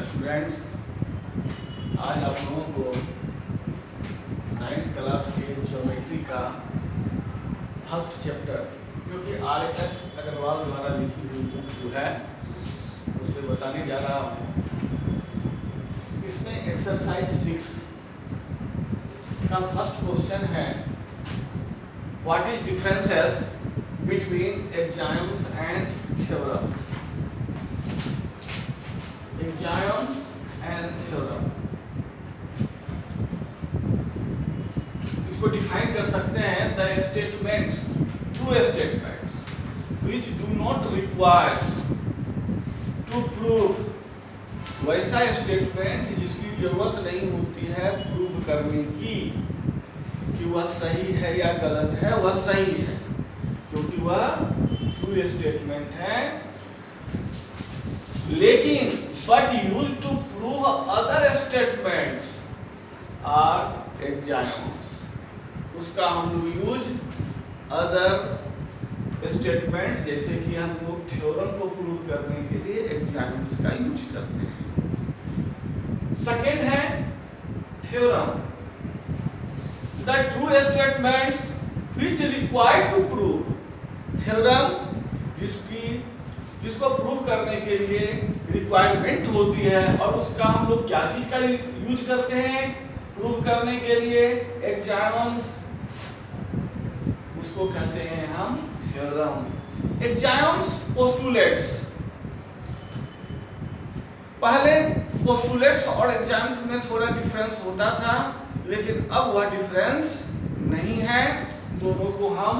Students, आज आप लोगों को 9th क्लास के ज्योमेट्री का फर्स्ट चैप्टर जो कि RS अग्रवाल द्वारा लिखी हुई बुक जो है उसे बताने जा रहा हूँ। इसमें एक्सरसाइज 6 का फर्स्ट क्वेश्चन है, what is differences between axioms and theorem. Axioms and theorem, इसको डिफाइन कर सकते हैं the statements, true statements which do not require to prove, वैसा स्टेटमेंट जिसकी जरूरत नहीं होती है प्रूव करने की कि वह सही है या गलत है, वह सही है क्योंकि वह ट्रू स्टेटमेंट है। लेकिन but use to prove other statements are axioms, उसका हम यूज अदर स्टेटमेंट्स जैसे कि हम लोग थ्योरम को प्रूव करने के लिए एग्जाम्स का यूज करते हैं। सेकेंड है theorem, the true statements which required to prove, theorem जिसको प्रूव करने के लिए रिक्वायरमेंट होती है और उसका हम लोग क्या चीज का यूज करते हैं प्रूव करने के लिए, एग्जाम्स, उसको कहते हैं हम थ्योरम। एग्जाम्स पोस्टुलेट्स, पहले पोस्टुलेट्स और एग्जाम्स में थोड़ा डिफरेंस होता था लेकिन अब वह डिफरेंस नहीं है, दोनों को हम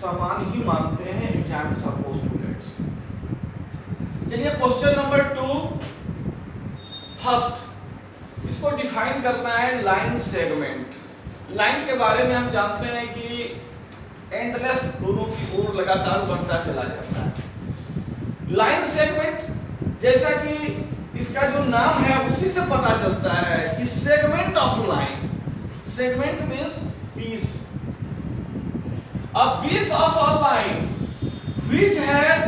समान ही मानते हैं, एग्जाम्स और पोस्टुलेट्स। चलिए क्वेश्चन नंबर 2 फर्स्ट, इसको डिफाइन करना है लाइन सेगमेंट। लाइन के बारे में हम जानते हैं कि एंडलेस दोनों की ओर लगातार बढ़ता चला जाता है। लाइन सेगमेंट जैसा कि इसका जो नाम है उसी से पता चलता है कि segment of line, segment means piece, a piece of a line which has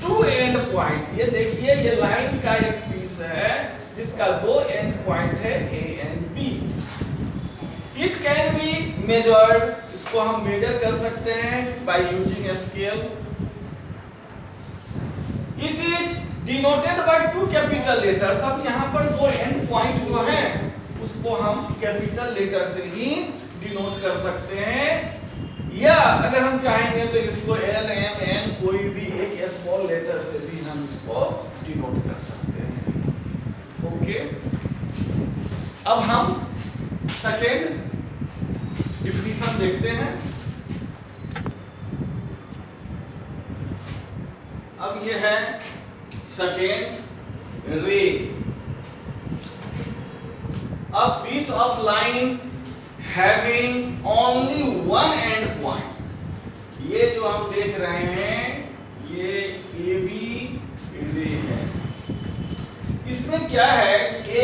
two end point. ये देखिए ये लाइन का एक पीस है जिसका दो एंड पॉइंट है A and B। It can be measured, इसको हम मेजर कर सकते हैं by using scale. It is denoted by two capital letters, अब यहाँ पर दो एंड पॉइंट जो है उसको हम कैपिटल लेटर से ही डिनोट कर सकते हैं, या अगर हम चाहेंगे तो इसको L M N कोई भी एक स्मॉल लेटर से भी हम इसको डिनोट कर सकते हैं। ओके, अब हम सेकेंड डिफिनीशन देखते हैं। अब ये है second ray, a piece of line having only one end point। ये जो हम देख रहे हैं ये AB रे है, इसमें क्या है, A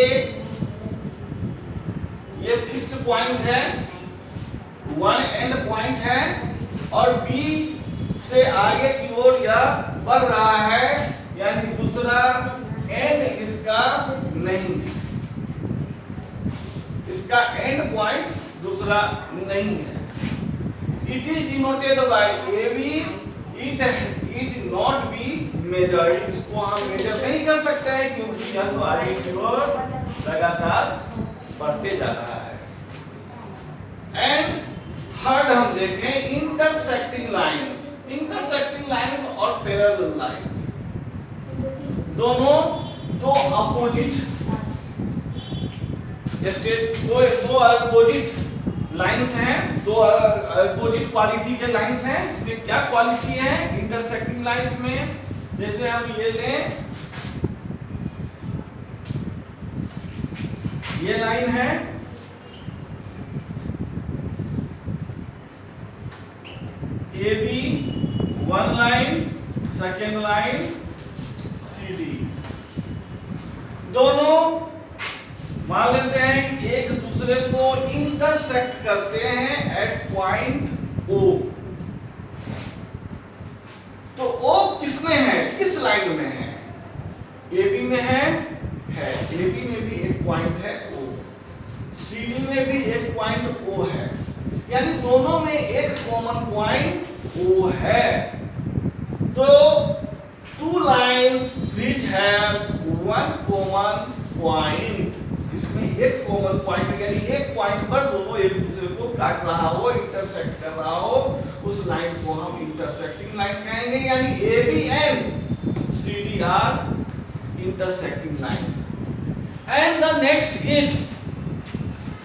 ये फिक्स्ड पॉइंट है, वन एंड पॉइंट है और B से आगे की ओर यह बढ़ रहा है, यानी दूसरा एंड इसका नहीं है, इसका एंड पॉइंट दूसरा नहीं है। It is denoted by AB, it is not be measured, इसको हम मेजर नहीं कर सकते हैं क्योंकि यह तो आगे की ओर लगातार बढ़ते जा रहा है। एंड थर्ड हम देखें इंटरसेक्टिंग लाइंस, इंटरसेक्टिंग लाइंस और पैरेलल लाइंस, दोनों दो अपोजिट स्टेट, दो अपोजिट लाइंस हैं, दो अपोजिट क्वालिटी के लाइंस हैं। इसमें क्या क्वालिटी है इंटरसेक्टिंग लाइंस में, जैसे हम ये लें, ये लाइन है AB, one line, second line CD, दोनों मान लेते हैं एक दूसरे को इंटरसेक्ट करते हैं एट पॉइंट O। तो O किसमें है, किस लाइन में है, AB में है है, AB में भी एक पॉइंट है O, CD में भी एक पॉइंट O है, यानी दोनों में एक कॉमन पॉइंट O है। तो two lines which have one common point, इसमें एक कॉमन पॉइंट यानी एक पॉइंट पर दोनों एक दूसरे को काट रहा हो, इंटरसेक्ट कर रहा हो, उस लाइन को हम इंटरसेक्टिंग लाइन कहेंगे। यानी AB and CD are intersecting lines, and the next is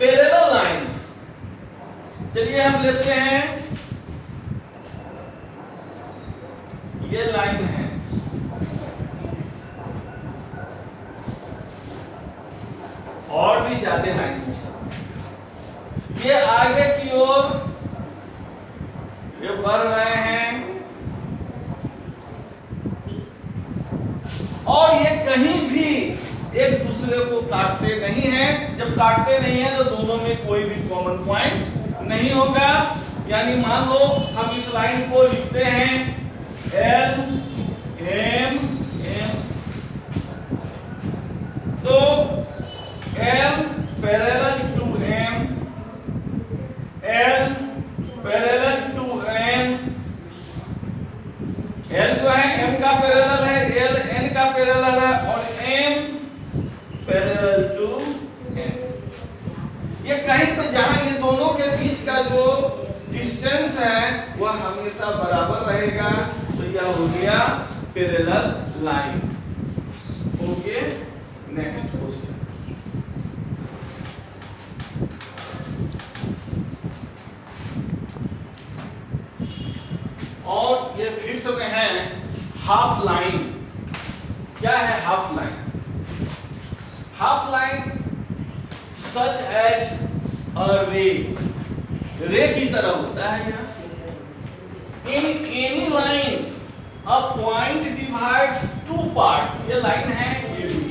parallel lines। चलिए हम लेते हैं, ये लाइन है, और भी ज्यादा लाइन हो सकती है, ये आगे की ओर ये बढ़ रहे हैं और ये कहीं भी एक दूसरे को काटते नहीं हैं। जब काटते नहीं हैं तो दोनों में कोई भी कॉमन पॉइंट नहीं होगा। यानी मान लो हम इस लाइन को लिखते हैं L M N, तो L parallel to M, L parallel to N, L जो है M का पैरेलल है, L N का पैरेलल है, और M पैरेलल टू N। ये कहीं पे जहां ये दोनों के बीच का जो डिस्टेंस है वह हमेशा बराबर रहेगा, तो यह हो गया parallel line. Okay, next question. और ये फिफ्थ में है हाफ लाइन। क्या है half line? Half line such as a ray, ray की तरह होता है यह। In any line a point divides two parts, ये लाइन है ये भी,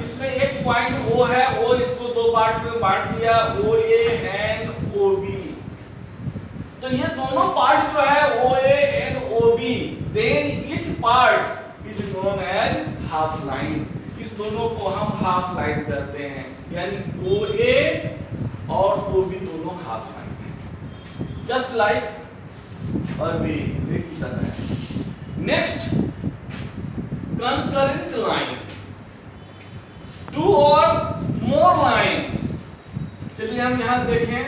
इसमें एक पॉइंट O है और इसको दो पार्ट में बांट दिया, OA एंड OB। तो ये दोनों पार्ट जो है OA and OB, then each part is known as half line. इस दोनों को हम हाफ लाइन कहते हैं, यानी OA और OB दोनों हाफ लाइन है, जस्ट लाइक और वे की तरह है। नेक्स्ट, कंकरेंट लाइन, टू और मोर लाइंस। चलिए हम यहां देखें,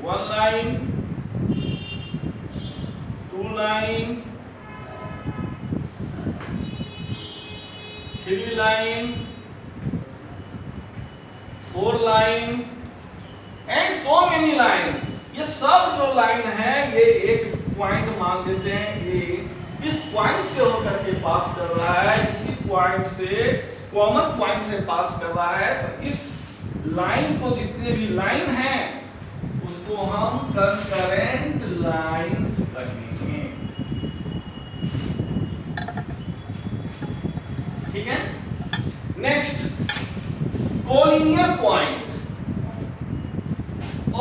one line, two line, three line, four line and so many lines. ये सब जो लाइन है ये एक पॉइंट मान लेते हैं, ये इस पॉइंट से होकर के पास कर रहा है, इसी पॉइंट से कॉमन पॉइंट से पास कर रहा है। तो इस लाइन को जितने भी लाइन हैं उसको हम कंकरेंट लाइंस कहेंगे। ठीक है। Next, collinear point.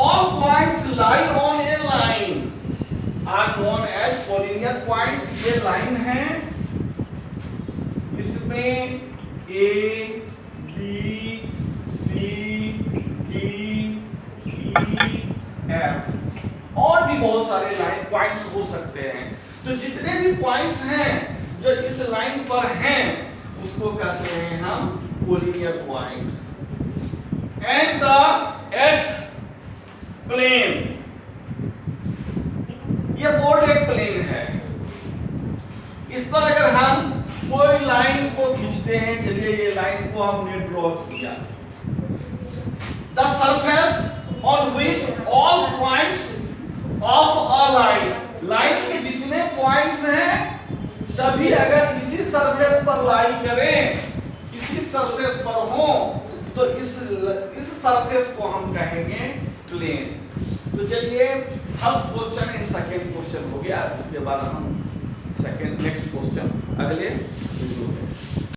All points lie on a line are known as collinear points। ये लाइन है, इसमें A, B, C, D, E, F और भी बहुत सारे लाइन पॉइंट्स हो सकते हैं। तो जितने भी पॉइंट्स हैं जो इस लाइन पर हैं उसको कहते हैं हम collinear points. And the earth plane, ये बोर्ड एक प्लेन है, इस पर अगर हम कोई लाइन को खींचते हैं, चलिए ये लाइन को हमने ड्रॉ किया, the surface on which all points of a line, line के जितने पॉइंट्स हैं सभी अगर इसी सरफेस पर लाई करें, इसी सरफेस पर हो, तो इस सरफेस को हम कहेंगे प्लेन। तो चलिए first question and second question हो गया, उसके बाद हम सेकंड नेक्स्ट क्वेश्चन अगले वीडियो में